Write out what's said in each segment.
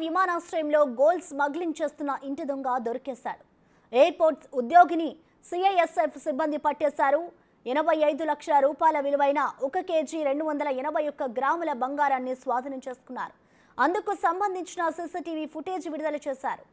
విమానాశ్రయంలో gold smuggling చేస్తున్న ఇంటి దొంగ దొరికేశాడు. ఎయిర్పోర్ట్ ఉద్యోగిని సిఐఎస్ఎఫ్ సిబ్బంది పట్టేశారు. 85 లక్షల రూపాయల విలువైన 1 కేజీ 281 గ్రాముల బంగారాన్ని స్వాధీనం చేసుకున్నారు. అందుకు సంబంధించిన సీసీటీవీ ఫుటేజ్ విడుదల చేశారు.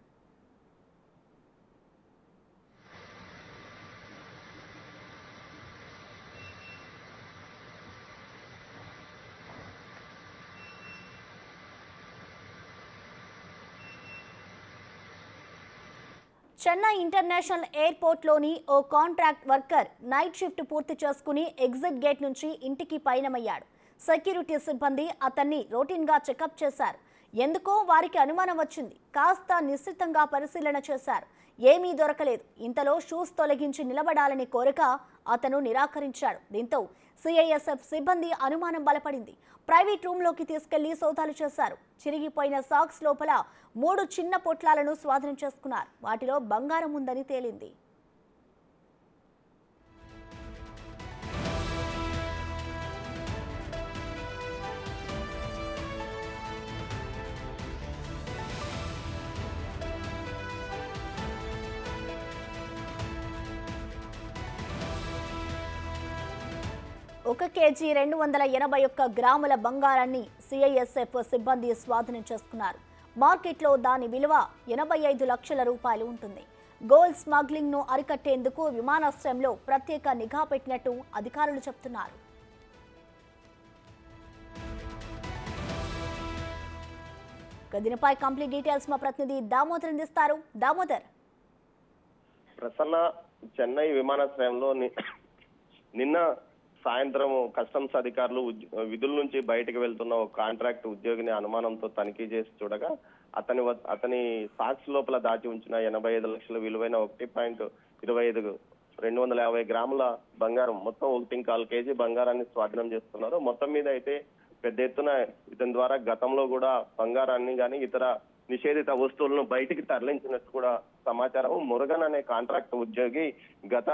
చెన్నై ఇంటర్నేషనల్ ఎయిర్పోర్ట్లోని ఓ కాంట్రాక్ట్ వర్కర్ నైట్ షిఫ్ట్ పూర్తి చేసుకుని ఎగ్జిట్ గేట్ నుంచి ఇంటికి పయనమయ్యాడు. సెక్యూరిటీ సిబ్బంది అతన్ని రొటీన్గా చెకప్ చేశారు. ఎందుకో వారికి అనుమానం వచ్చింది. కాస్త నిశ్చితంగా పరిశీలన చేశారు. ఏమీ దొరకలేదు. ఇంతలో షూస్ తొలగించి నిలబడాలని కోరిక అతను నిరాకరించాడు. దీంతో సిఐఎస్ఎఫ్ సిబ్బంది అనుమానం బలపడింది. ప్రైవేట్ రూమ్లోకి తీసుకెళ్లి సోదాలు చేశారు. చిరిగిపోయిన సాక్స్ లోపల 3 చిన్న పొట్లాలను స్వాధీనం చేసుకున్నారు. వాటిలో బంగారం ఉందని తేలింది. ఒక కేజీ 281 గ్రాముల బంగారాన్ని సిఐఎస్ఎఫ్ సిబ్బంది స్వాధీనం చేసుకున్నారు. మార్కెట్లో దాని విలువ 85 లక్షల రూపాయలు ఉంటుంది. గోల్డ్ స్మగ్లింగ్ ను అరికట్టేందుకు విమానాశ్రయంలో ప్రత్యేక నిఘా పెట్టినట్టు అధికారులు చెబుతున్నారు. దీనిపై కంప్లీట్ డీటెయిల్స్ మా ప్రతినిధి దామోదర్ అందిస్తారు. దామోదర్, ప్రసన్న చెన్నై విమానాశ్రయంలో నిన్న సాయంత్రం కస్టమ్స్ అధికారులు విధుల నుంచి బయటకు వెళ్తున్న ఒక కాంట్రాక్ట్ ఉద్యోగిని అనుమానంతో తనిఖీ చేసి చూడగా అతని సాక్స్ లోపల దాచి ఉంచిన 85 లక్షల విలువైన 1.25 గ్రాముల బంగారం, మొత్తం 1.25 కేజీ బంగారాన్ని స్వాధీనం చేస్తున్నారు. మొత్తం మీద అయితే పెద్ద ఎత్తున ఇతని ద్వారా గతంలో కూడా బంగారాన్ని కానీ ఇతర నిషేధిత వస్తువులను బయటికి తరలించినట్టు కూడా సమాచారం. మురుగన్ అనే కాంట్రాక్ట్ ఉద్యోగి గత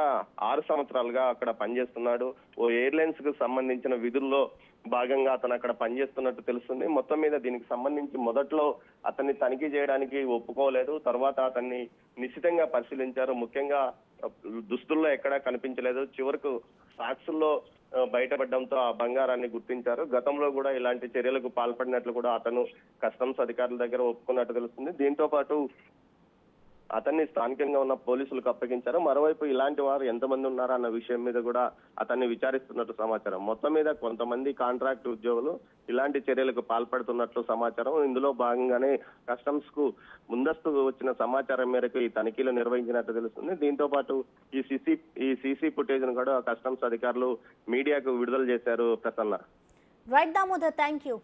6 సంవత్సరాలుగా అక్కడ పనిచేస్తున్నాడు. ఓ ఎయిర్లైన్స్ కు సంబంధించిన విధుల్లో భాగంగా అతను అక్కడ పనిచేస్తున్నట్టు తెలుస్తుంది. మొత్తం మీద దీనికి సంబంధించి మొదట్లో అతన్ని తనిఖీ చేయడానికి ఒప్పుకోలేదు. తర్వాత అతన్ని నిశితంగా పరిశీలించారు. ముఖ్యంగా దుస్తుల్లో ఎక్కడా కనిపించలేదు. చివరకు సాక్సుల్లో బయటపడడంతో ఆ బంగారాన్ని గుర్తించారు. గతంలో కూడా ఇలాంటి చర్యలకు పాల్పడినట్లు కూడా అతను కస్టమ్స్ అధికారుల దగ్గర ఒప్పుకున్నట్టు తెలుస్తుంది. దీంతో పాటు అతన్ని స్థానికంగా ఉన్న పోలీసులకు అప్పగించారు. మరోవైపు ఇలాంటి వారు ఎంతమంది ఉన్నారా అన్న విషయం మీద కూడా అతన్ని విచారిస్తున్నట్టు సమాచారం. మొత్తం మీద కొంతమంది కాంట్రాక్ట్ ఉద్యోగులు ఇలాంటి చర్యలకు పాల్పడుతున్నట్లు సమాచారం. ఇందులో భాగంగానే కస్టమ్స్ కు ముందస్తు వచ్చిన సమాచారం మేరకు ఈ తనిఖీలు నిర్వహించినట్టు తెలుస్తుంది. దీంతో పాటు ఈ సీసీ ఫుటేజ్ ను కూడా కస్టమ్స్ అధికారులు మీడియాకు విడుదల చేశారు. Prasanna. Right Damodar, thank you.